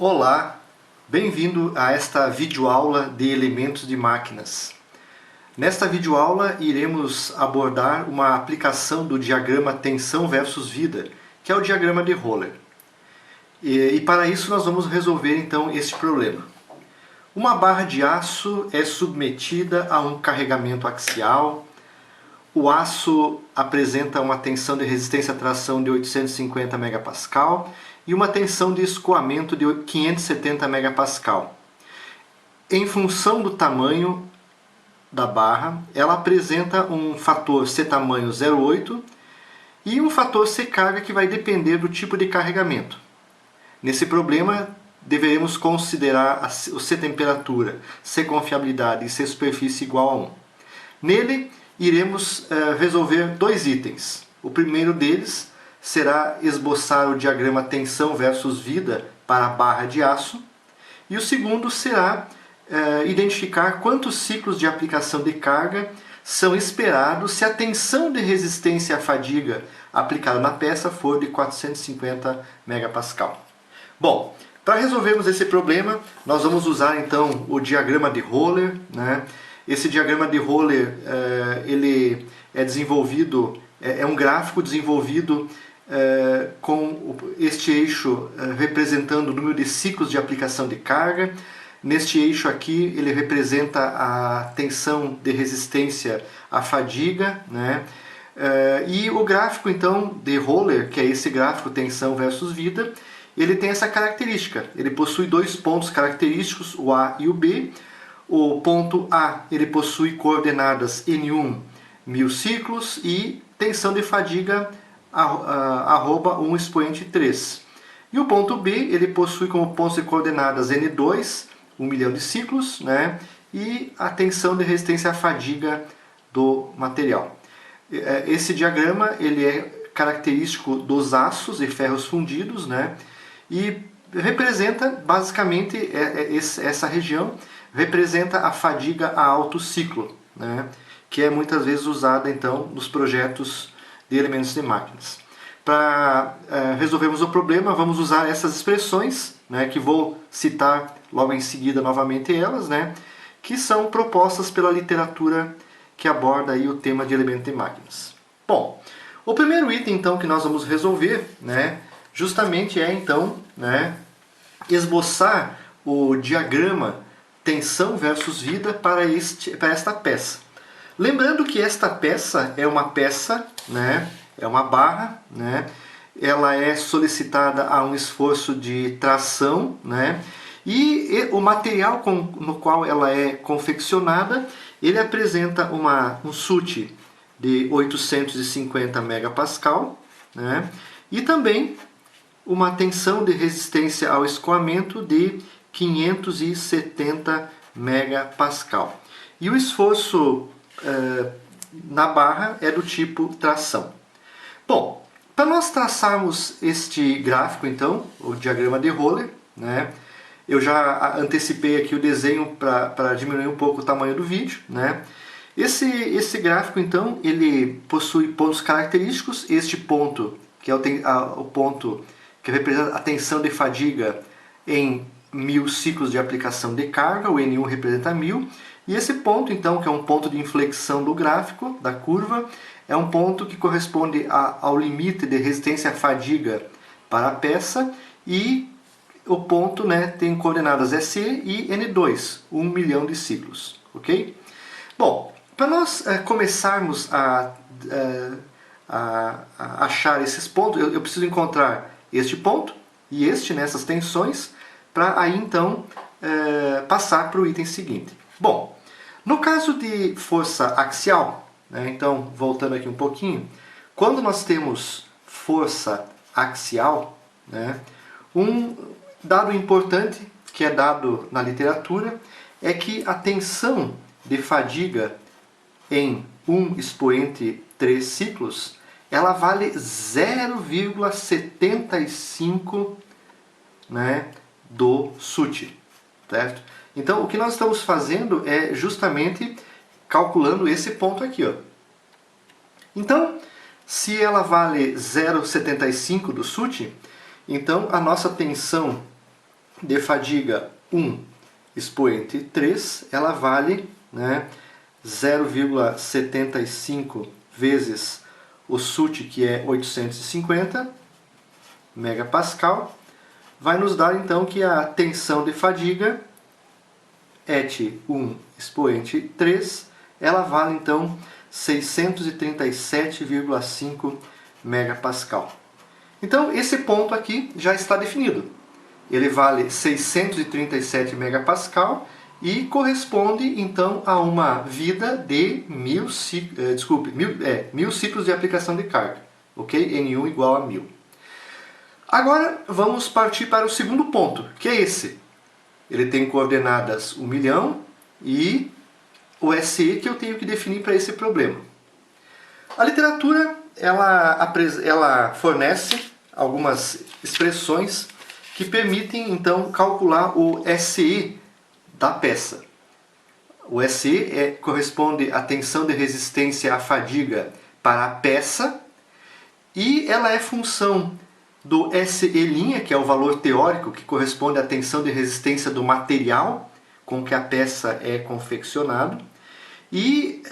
Olá, bem-vindo a esta videoaula de elementos de máquinas. Nesta videoaula iremos abordar uma aplicação do diagrama tensão versus vida, que é o diagrama de Roller. E para isso nós vamos resolver então este problema. Uma barra de aço é submetida a um carregamento axial. O aço apresenta uma tensão de resistência à tração de 850 MPa e uma tensão de escoamento de 570 MPa. Em função do tamanho da barra, ela apresenta um fator C tamanho 0,8 e um fator C carga que vai depender do tipo de carregamento. Nesse problema, deveremos considerar o C temperatura, C confiabilidade e C superfície igual a 1. Nele, iremos resolver dois itens. O primeiro deles será esboçar o diagrama tensão versus vida para a barra de aço. E o segundo será identificar quantos ciclos de aplicação de carga são esperados se a tensão de resistência à fadiga aplicada na peça for de 450 MPa. Bom, para resolvermos esse problema, nós vamos usar então o diagrama de Roller, né? Esse diagrama de Roller ele é desenvolvido, é um gráfico desenvolvido com este eixo representando o número de ciclos de aplicação de carga. Neste eixo aqui ele representa a tensão de resistência à fadiga, né? E o gráfico então de Roller, que é esse gráfico tensão versus vida, ele tem essa característica. Ele possui dois pontos característicos, o A e o B. O ponto A ele possui coordenadas N1, 1000 ciclos, e tensão de fadiga arroba 1 expoente 3. E o ponto B ele possui como pontos de coordenadas N2, 1 milhão de ciclos, né? E a tensão de resistência à fadiga do material. Esse diagrama ele é característico dos aços e ferros fundidos, né? E representa basicamente essa região representa a fadiga a alto ciclo, né? Que é muitas vezes usada então nos projetos de elementos de máquinas. Para resolvermos o problema, vamos usar essas expressões, né, que vou citar logo em seguida novamente elas, né, que são propostas pela literatura que aborda aí o tema de elementos de máquinas. Bom, o primeiro item então que nós vamos resolver, né, justamente é então, né, esboçar o diagrama tensão versus vida para esta peça. Lembrando que esta peça é uma peça, né, é uma barra, né, ela é solicitada a um esforço de tração, né, e o material no qual ela é confeccionada, ele apresenta um SUT de 850 MPa, né, e também uma tensão de resistência ao escoamento de 570 MPa. E o esforço na barra é do tipo tração. Bom, para nós traçarmos este gráfico então, o diagrama de Roller, né, eu já antecipei aqui o desenho para diminuir um pouco o tamanho do vídeo, né. Esse gráfico então, ele possui pontos característicos. Este ponto, que é o ponto que representa a tensão de fadiga em 1000 ciclos de aplicação de carga, o N1 representa 1000, e esse ponto então, que é um ponto de inflexão do gráfico, da curva, é um ponto que corresponde ao limite de resistência à fadiga para a peça, e o ponto, né, tem coordenadas SE e N2, 1 milhão de ciclos, ok? Bom, para nós começarmos a achar esses pontos, eu preciso encontrar este ponto e nessas tensões, para aí então passar para o item seguinte. Bom, no caso de força axial, né, então voltando aqui um pouquinho, quando nós temos força axial, né, um dado importante que é dado na literatura é que a tensão de fadiga em 1 expoente 3 ciclos, ela vale 0,75, né, do SUT, certo? Então o que nós estamos fazendo é justamente calculando esse ponto aqui, ó. Então, se ela vale 0,75 do SUT, então a nossa tensão de fadiga 1 expoente 3, ela vale, né, 0,75 vezes o SUT, que é 850 megapascal, vai nos dar então que a tensão de fadiga ET 1 expoente 3, ela vale então 637,5 megapascal. Então esse ponto aqui já está definido. Ele vale 637 megapascal e corresponde então a uma vida de 1000 ciclos de aplicação de carga, ok? N1 igual a 1000. Agora vamos partir para o segundo ponto, que é esse. Ele tem coordenadas 1 milhão e o SE que eu tenho que definir para esse problema. A literatura ela fornece algumas expressões que permitem então calcular o SE da peça. O SE corresponde à tensão de resistência à fadiga para a peça e ela é função do SE', que é o valor teórico que corresponde à tensão de resistência do material com que a peça é confeccionada. E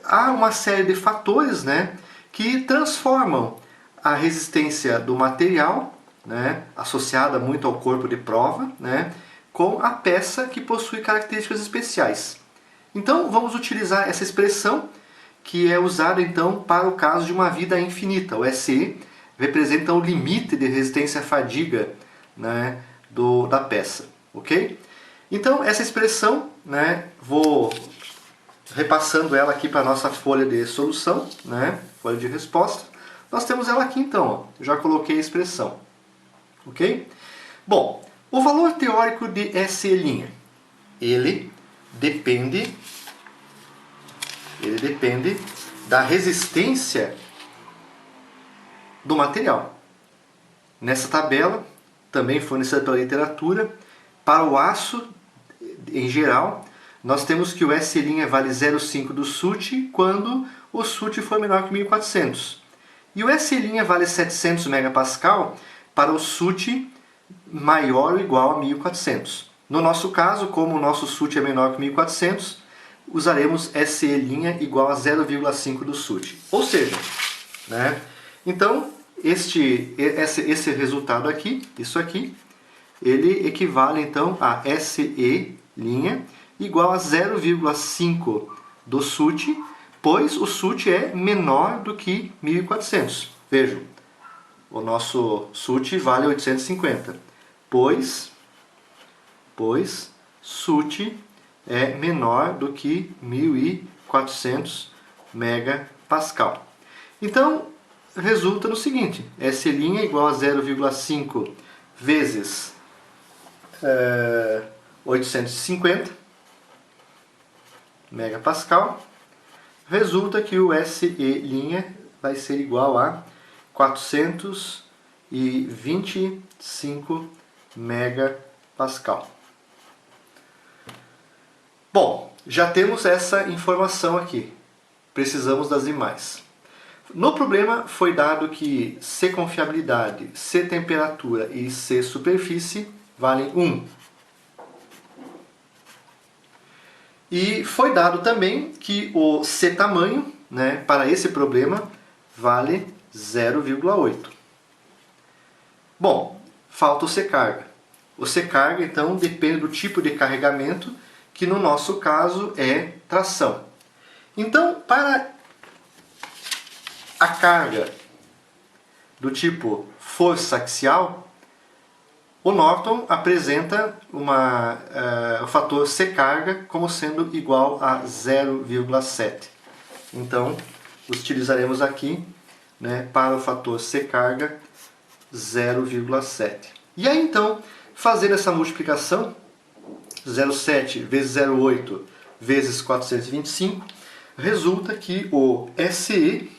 há uma série de fatores, né, que transformam a resistência do material, né, associada muito ao corpo de prova, né, com a peça que possui características especiais. Então vamos utilizar essa expressão que é usada então para o caso de uma vida infinita. O SE representa o limite de resistência à fadiga, né, da peça, ok? Então essa expressão, né, vou repassando ela aqui para a nossa folha de solução, né, folha de resposta. Nós temos ela aqui então, ó, já coloquei a expressão, ok? Bom, o valor teórico de SE', ele depende da resistência do material. Nessa tabela, também fornecida pela literatura, para o aço em geral, nós temos que o SE' vale 0,5 do SUT quando o SUT for menor que 1400. E o SE' vale 700 megapascal para o SUT maior ou igual a 1400. No nosso caso, como o nosso SUT é menor que 1400, usaremos SE' igual a 0,5 do SUT. Ou seja, né, então esse resultado aqui, isso aqui, ele equivale então a SE' igual a 0,5 do SUT, pois o SUT é menor do que 1400. Vejam, o nosso SUT vale 850, pois SUT é menor do que 1400 megapascal. Então, resulta no seguinte, SE' igual a 0,5 vezes 850 megapascal, resulta que o SE' vai ser igual a 425 megapascal. Bom, já temos essa informação aqui. Precisamos das demais. No problema foi dado que C confiabilidade, C temperatura e C superfície valem 1. E foi dado também que o C tamanho, né, para esse problema vale 0,8. Bom, falta o C carga. O C carga então depende do tipo de carregamento, que no nosso caso é tração. Então, para a carga do tipo força axial, o Norton apresenta o fator C carga como sendo igual a 0,7. Então, utilizaremos aqui, né, para o fator C carga 0,7. E aí então, fazendo essa multiplicação, 0,7 vezes 0,8 vezes 425, resulta que o SE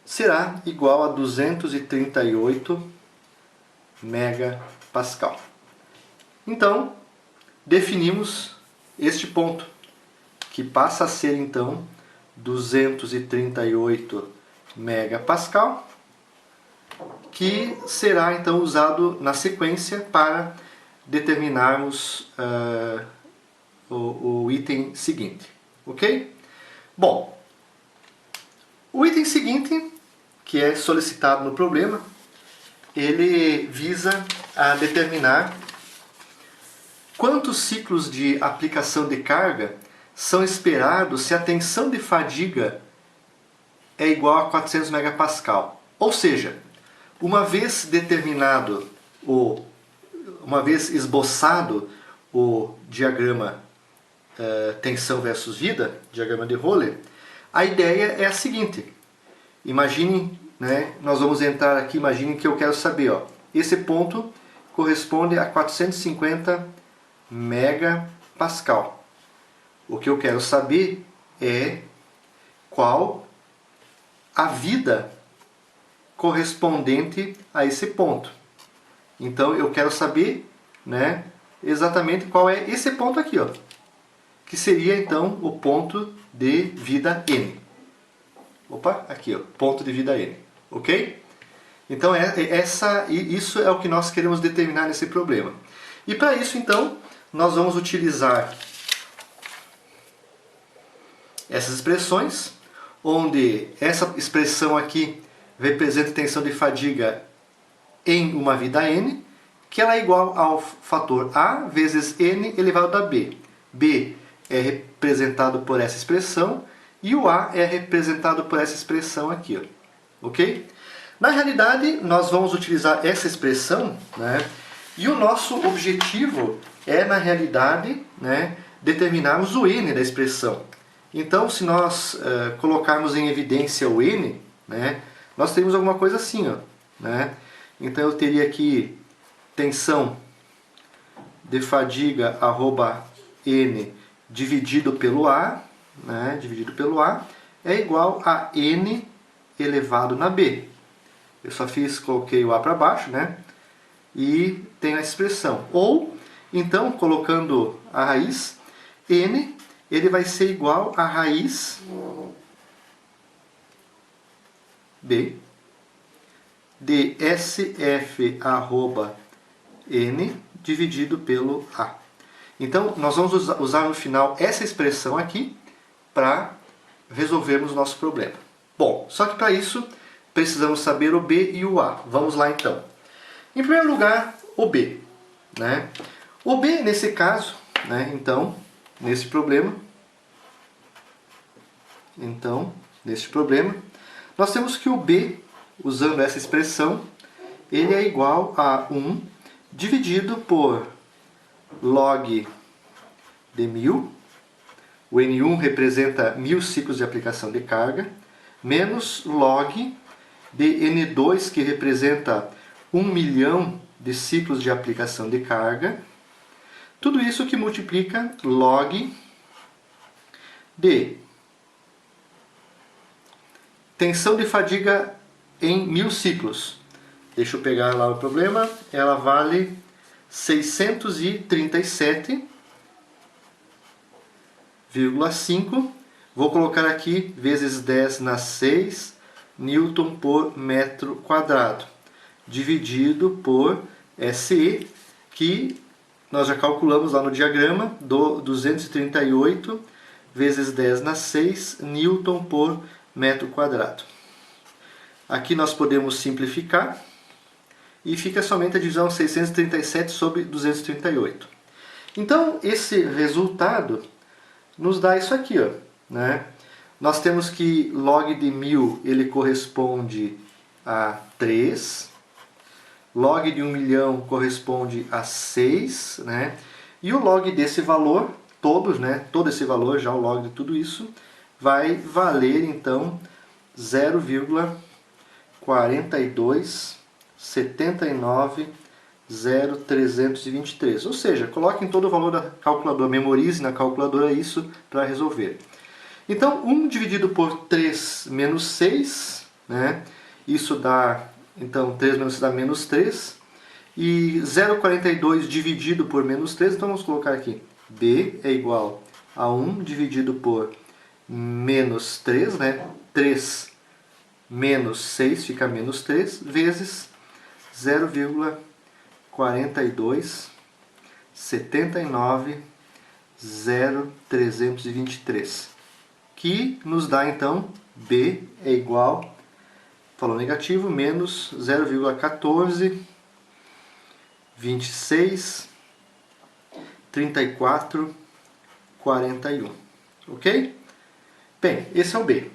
será igual a 238 megapascal. Então, definimos este ponto, que passa a ser então 238 megapascal, que será então usado na sequência para determinarmos o item seguinte, ok? Bom, o item seguinte, que é solicitado no problema, ele visa a determinar quantos ciclos de aplicação de carga são esperados se a tensão de fadiga é igual a 400 megapascal. Ou seja, uma vez determinado, uma vez esboçado o diagrama tensão versus vida, diagrama de Roller, a ideia é a seguinte. Imaginem, né, nós vamos entrar aqui, imaginem que eu quero saber, ó, esse ponto corresponde a 450 megapascal. O que eu quero saber é qual a vida correspondente a esse ponto. Então eu quero saber, né, exatamente qual é esse ponto aqui, ó, que seria então o ponto de vida N. Opa, aqui, ó, ponto de vida N, ok? Então isso é o que nós queremos determinar nesse problema. E para isso então nós vamos utilizar essas expressões, onde essa expressão aqui representa a tensão de fadiga em uma vida N, que ela é igual ao fator A vezes N elevado a B. B é representado por essa expressão e o A é representado por essa expressão aqui, ó. Ok? Na realidade, nós vamos utilizar essa expressão, né, e o nosso objetivo é, na realidade, né, determinarmos o N da expressão. Então, se nós colocarmos em evidência o N, né, nós temos alguma coisa assim, ó, né? Então eu teria aqui tensão de fadiga arroba N dividido pelo A, né, dividido pelo A, é igual a N elevado na B. Eu só coloquei o A para baixo, né, e tenho a expressão. Ou, então, colocando a raiz, N, ele vai ser igual a raiz B de SF arroba N dividido pelo A. Então, nós vamos usar no final essa expressão aqui para resolvermos o nosso problema. Bom, só que para isso precisamos saber o B e o A. Vamos lá então. Em primeiro lugar, o B, né? O B, nesse caso, né, então, nesse problema, nós temos que o B, usando essa expressão, ele é igual a 1 dividido por log de 1000, o N1 representa 1000 ciclos de aplicação de carga, menos log de N2, que representa 1 milhão de ciclos de aplicação de carga. Tudo isso que multiplica log de tensão de fadiga em 1000 ciclos. Deixa eu pegar lá o problema. Ela vale 637,5. Vou colocar aqui vezes 10 na 6 Newton por metro quadrado, dividido por SE, que nós já calculamos lá no diagrama, do 238 vezes 10 na 6 Newton por metro quadrado. Aqui nós podemos simplificar e fica somente a divisão 637 sobre 238. Então, esse resultado nos dá isso aqui, ó, né? Nós temos que log de 1000 ele corresponde a 3, log de 1 milhão corresponde a 6, né? E o log desse valor, todos, né? Todo esse valor, já o log de tudo isso, vai valer então 0,42790323. Ou seja, coloquem todo o valor da calculadora, memorize na calculadora isso para resolver. Então, 1 dividido por 3 menos 6, né? Isso dá, então, 3 menos 6 dá menos 3. E 0,42 dividido por menos 3, então vamos colocar aqui. B é igual a 1 dividido por menos 3, né? 3 menos 6 fica menos 3, vezes 0,42 79,0323, que nos dá então B é igual, valor negativo, menos 0,1426 34 41, ok? Bem, esse é o B.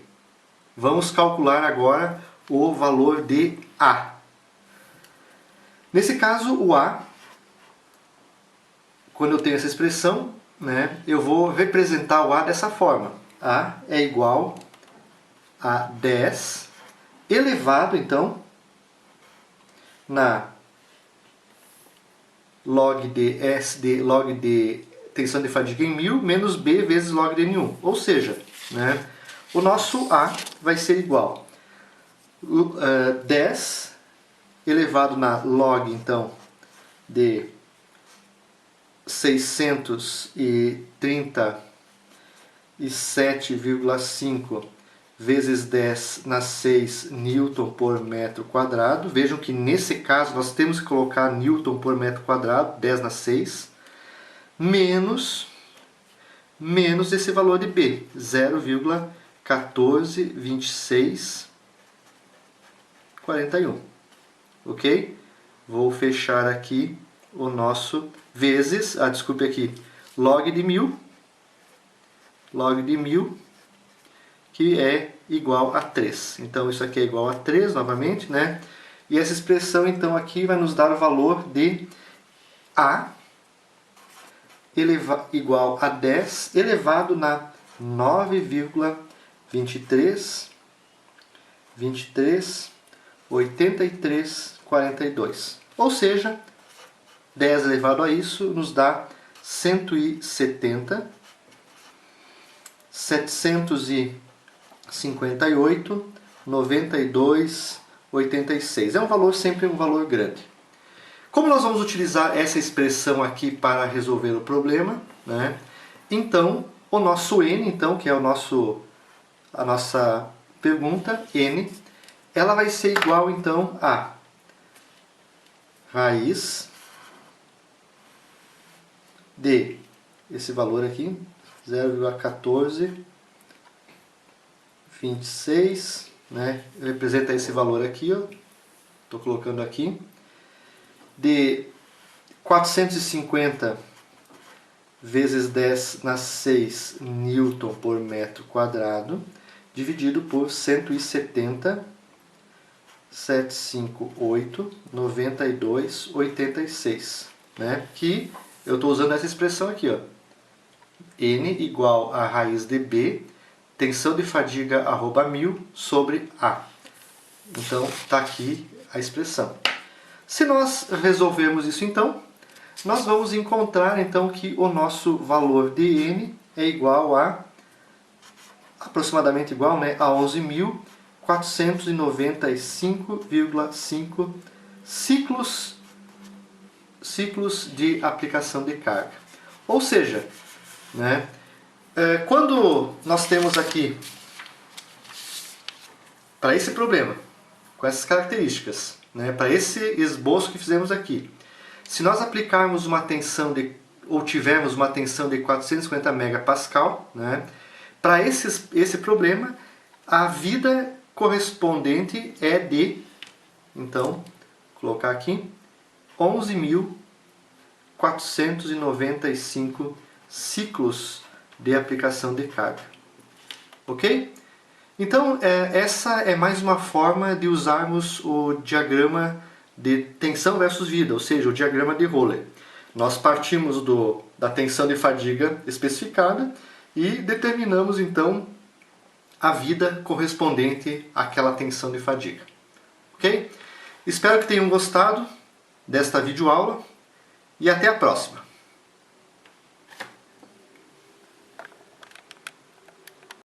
Vamos calcular agora o valor de A. Nesse caso, o A, quando eu tenho essa expressão, né, eu vou representar o A dessa forma. A é igual a 10 elevado, então, na log de S de log de tensão de fadiga em 1000 menos B vezes log de N1. Ou seja, né, o nosso A vai ser igual a 10 elevado na log, então, de 637,5 vezes 10 na 6 Newton por metro quadrado. Vejam que nesse caso nós temos que colocar Newton por metro quadrado, 10 na 6, menos esse valor de B, 0,142641. Ok? Vou fechar aqui o nosso vezes, desculpe aqui, log de 1000, que é igual a 3. Então isso aqui é igual a 3 novamente, né? E essa expressão então aqui vai nos dar o valor de A igual a 10 elevado na 9,238342. Ou seja, 10 elevado a isso nos dá 170, 758, 92, 86. É um valor, sempre um valor grande. Como nós vamos utilizar essa expressão aqui para resolver o problema, né? Então, o nosso N, então, que é a nossa pergunta, N, ela vai ser igual, então, a raiz de esse valor aqui, 0,1426, né? Representa esse valor aqui, ó. Estou colocando aqui, de 450 vezes 10 na 6 Newton por metro quadrado, dividido por 170, 758, 92, 86, né? Que eu estou usando essa expressão aqui, ó. N igual a raiz de B, tensão de fadiga arroba 1000 sobre A. Então, está aqui a expressão. Se nós resolvermos isso, então, nós vamos encontrar então que o nosso valor de N é igual a, aproximadamente igual, né, a 11.495,5 ciclos de aplicação de carga. Ou seja, né, quando nós temos aqui, para esse problema, com essas características, né, para esse esboço que fizemos aqui, se nós aplicarmos uma tensão ou tivermos uma tensão de 450 megapascal, né, para esse problema, a vida correspondente é de, então, colocar aqui, 11.495 ciclos de aplicação de carga. Ok? Então, essa é mais uma forma de usarmos o diagrama de tensão versus vida, ou seja, o diagrama de Røller. Nós partimos da tensão de fadiga especificada e determinamos, então, a vida correspondente àquela tensão de fadiga. Ok? Espero que tenham gostado desta videoaula e até a próxima.